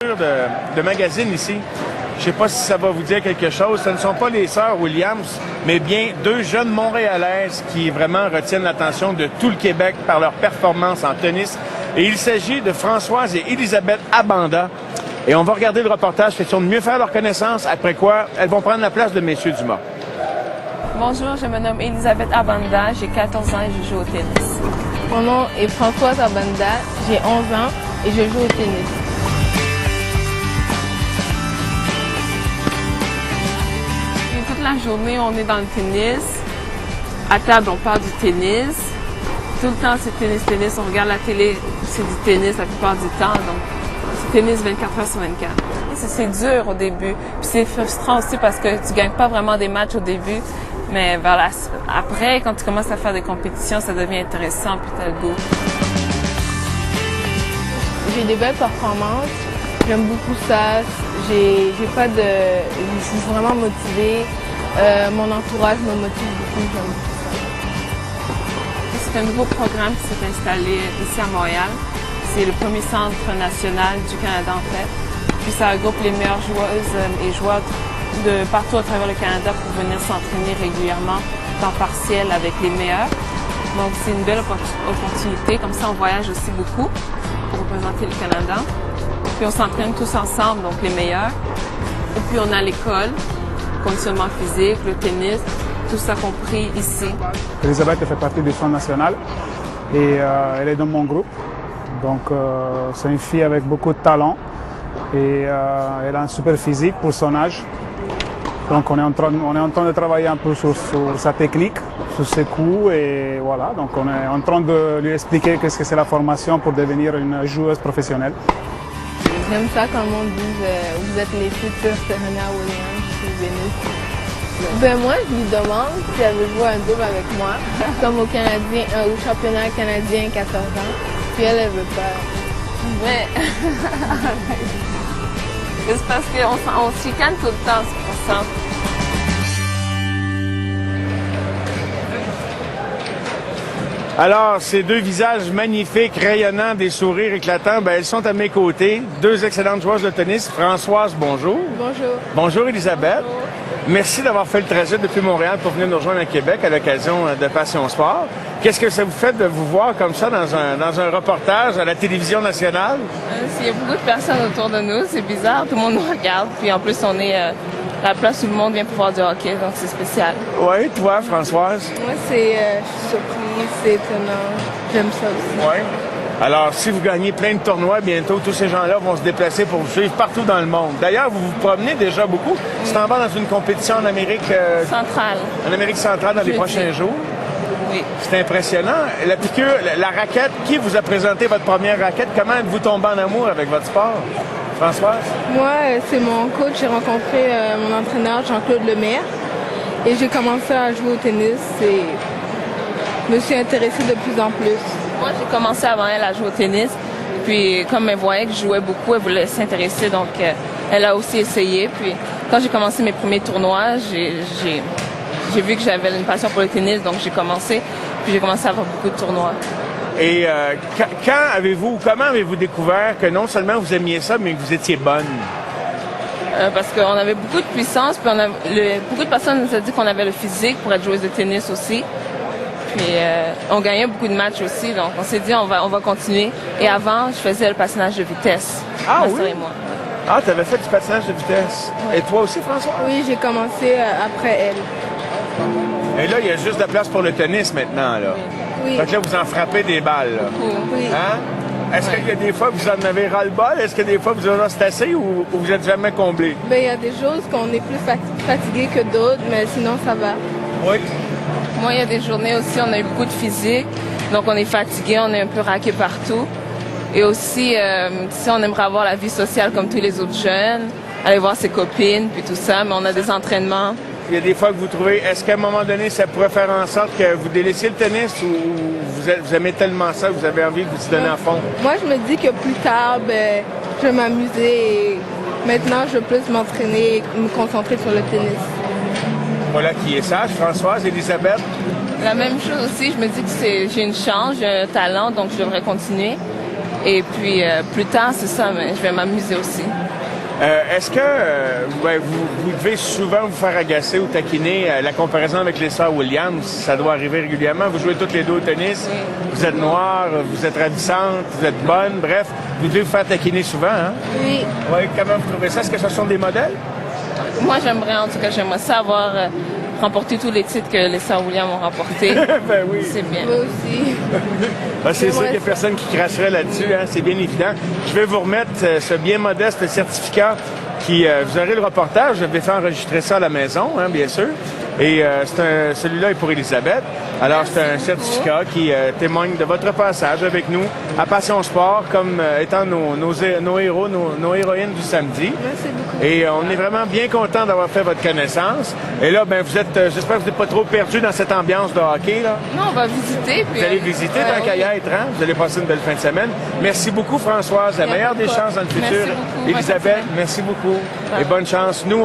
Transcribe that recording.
De magazine ici. Je ne sais pas si ça va vous dire quelque chose. Ce ne sont pas les sœurs Williams, mais bien deux jeunes Montréalaises qui vraiment retiennent l'attention de tout le Québec par leur performance en tennis. Et il s'agit de Françoise et Elisabeth Abanda. Et on va regarder le reportage, question de mieux faire leur connaissance, après quoi elles vont prendre la place de messieurs Dumas. Bonjour, je me nomme Elisabeth Abanda, j'ai 14 ans et je joue au tennis. Mon nom est Françoise Abanda, j'ai 11 ans et je joue au tennis. Toute la journée, on est dans le tennis. À table, on parle du tennis. Tout le temps, c'est tennis. On regarde la télé, c'est du tennis la plupart du temps. Donc, c'est tennis 24 heures sur 24. C'est dur au début. Puis c'est frustrant aussi parce que tu gagnes pas vraiment des matchs au début. Mais après, quand tu commences à faire des compétitions, ça devient intéressant, puis tu as le goût. J'ai des belles performances. J'aime beaucoup ça. Je suis vraiment motivée. Mon entourage me motive beaucoup. J'aime beaucoup ça. C'est un nouveau programme qui s'est installé ici à Montréal. C'est le premier centre national du Canada, en fait. Puis ça regroupe les meilleures joueuses et joueurs de partout à travers le Canada pour venir s'entraîner régulièrement, temps partiel avec les meilleurs. Donc c'est une belle opportunité. Comme ça, on voyage aussi beaucoup pour représenter le Canada. Puis on s'entraîne tous ensemble, donc les meilleurs. Et puis on a l'école, conditionnement physique, le tennis, tout ça compris ici. Elisabeth fait partie du Centre national et elle est dans mon groupe. Donc c'est une fille avec beaucoup de talent et elle a un super physique pour son âge. Donc on est en train de travailler un peu sur sa technique, sur ses coups et voilà. Donc on est en train de lui expliquer qu'est-ce que c'est la formation pour devenir une joueuse professionnelle. J'aime ça quand le monde dit vous êtes les futures Serena Williams du tennis. Ben moi, je lui demande si elle veut jouer un double avec moi, comme au championnat canadien 14 ans. Puis elle veut pas. Ouais. C'est parce qu'on se chicane tout le temps, c'est pour ça. Alors, ces deux visages magnifiques, rayonnants, des sourires éclatants, elles sont à mes côtés. Deux excellentes joueuses de tennis. Françoise, bonjour. Bonjour. Bonjour, Elisabeth. Bonjour. Merci d'avoir fait le trajet depuis Montréal pour venir nous rejoindre à Québec à l'occasion de Passion Sport. Qu'est-ce que ça vous fait de vous voir comme ça dans un reportage à la télévision nationale? Il y a beaucoup de personnes autour de nous, c'est bizarre, tout le monde nous regarde. Puis en plus, on est la place où le monde vient pour voir du hockey, donc c'est spécial. Oui, toi, Françoise? Moi, je suis surprise, c'est étonnant. J'aime ça aussi. Oui. Alors, si vous gagnez plein de tournois bientôt, tous ces gens-là vont se déplacer pour vous suivre partout dans le monde. D'ailleurs, vous vous promenez déjà beaucoup. Tu t'en vas dans une compétition en Amérique centrale. En Amérique centrale dans les prochains jours. Oui. C'est impressionnant. La piqûre, la raquette, qui vous a présenté votre première raquette? Comment êtes-vous tombé en amour avec votre sport? Françoise? Moi, c'est mon coach. J'ai rencontré mon entraîneur, Jean-Claude Lemaire. Et j'ai commencé à jouer au tennis et je me suis intéressée de plus en plus. Moi, j'ai commencé avant elle à jouer au tennis. Puis, comme elle voyait que je jouais beaucoup, elle voulait s'intéresser. Donc, elle a aussi essayé. Puis, quand j'ai commencé mes premiers tournois, j'ai vu que j'avais une passion pour le tennis. Donc, j'ai commencé. Puis, j'ai commencé à avoir beaucoup de tournois. Et comment avez-vous découvert que non seulement vous aimiez ça, mais que vous étiez bonne? Parce qu'on avait beaucoup de puissance. Puis, beaucoup de personnes nous ont dit qu'on avait le physique pour être joueuse de tennis aussi. Puis on gagnait beaucoup de matchs aussi, donc on s'est dit on va continuer. Et avant, je faisais le patinage de vitesse. Ah ma oui? sœur et moi. Ah, tu avais fait du patinage de vitesse. Oui. Et toi aussi, François? Oui, j'ai commencé après elle. Et là, il y a juste de la place pour le tennis maintenant, là. Oui. Fait que là, vous en frappez des balles, là. Oui. Hein? Est-ce qu'il y a des fois que vous en avez ras-le-bol? Est-ce que des fois vous en avez assez ou vous êtes jamais comblé? Ben, il y a des choses qu'on est plus fatigué que d'autres, mais sinon ça va. Oui. Moi, il y a des journées aussi, on a eu beaucoup de physique, donc on est fatigué, on est un peu raqué partout. Et aussi, si on aimerait avoir la vie sociale comme tous les autres jeunes, aller voir ses copines, puis tout ça, mais on a des entraînements. Il y a des fois que vous trouvez, est-ce qu'à un moment donné, ça pourrait faire en sorte que vous délaissiez le tennis ou vous aimez tellement ça que vous avez envie de vous y donner à fond? Moi, je me dis que plus tard, je vais m'amuser et maintenant, je veux plus m'entraîner et me concentrer sur le tennis. Voilà qui est sage. Françoise, Elisabeth? La même chose aussi, je me dis que j'ai une chance, j'ai un talent, donc je devrais continuer. Et puis, plus tard, c'est ça, mais je vais m'amuser aussi. Est-ce que vous devez souvent vous faire agacer ou taquiner la comparaison avec les sœurs Williams? Ça doit arriver régulièrement. Vous jouez toutes les deux au tennis. Oui. Vous êtes noire, vous êtes ravissante, vous êtes bonne. Bref, vous devez vous faire taquiner souvent, hein? Oui. Oui, comment vous trouvez ça? Est-ce que ce sont des modèles? Moi, j'aimerais ça avoir remporté tous les titres que les sœurs Williams ont remportés. Ben oui. C'est bien. Moi aussi. C'est sûr qu'il n'y a personne qui cracherait là-dessus, hein? C'est bien évident. Je vais vous remettre ce bien modeste certificat qui, vous aurez le reportage, je vais faire enregistrer ça à la maison, hein, bien sûr. Et celui-là est pour Elisabeth. Alors, c'est un certificat qui témoigne de votre passage avec nous à Passion Sport comme étant nos héros, nos héroïnes du samedi. Merci beaucoup. Et on est vraiment bien content d'avoir fait votre connaissance. Et là, ben, j'espère que vous n'êtes pas trop perdu dans cette ambiance de hockey, là. Non, on va visiter. Puis vous allez visiter tant qu'à y être, hein? Vous allez passer une belle fin de semaine. Merci beaucoup, Françoise. La meilleure des chances dans le futur. Merci beaucoup. Elisabeth, merci beaucoup. Et bonne chance. Nous,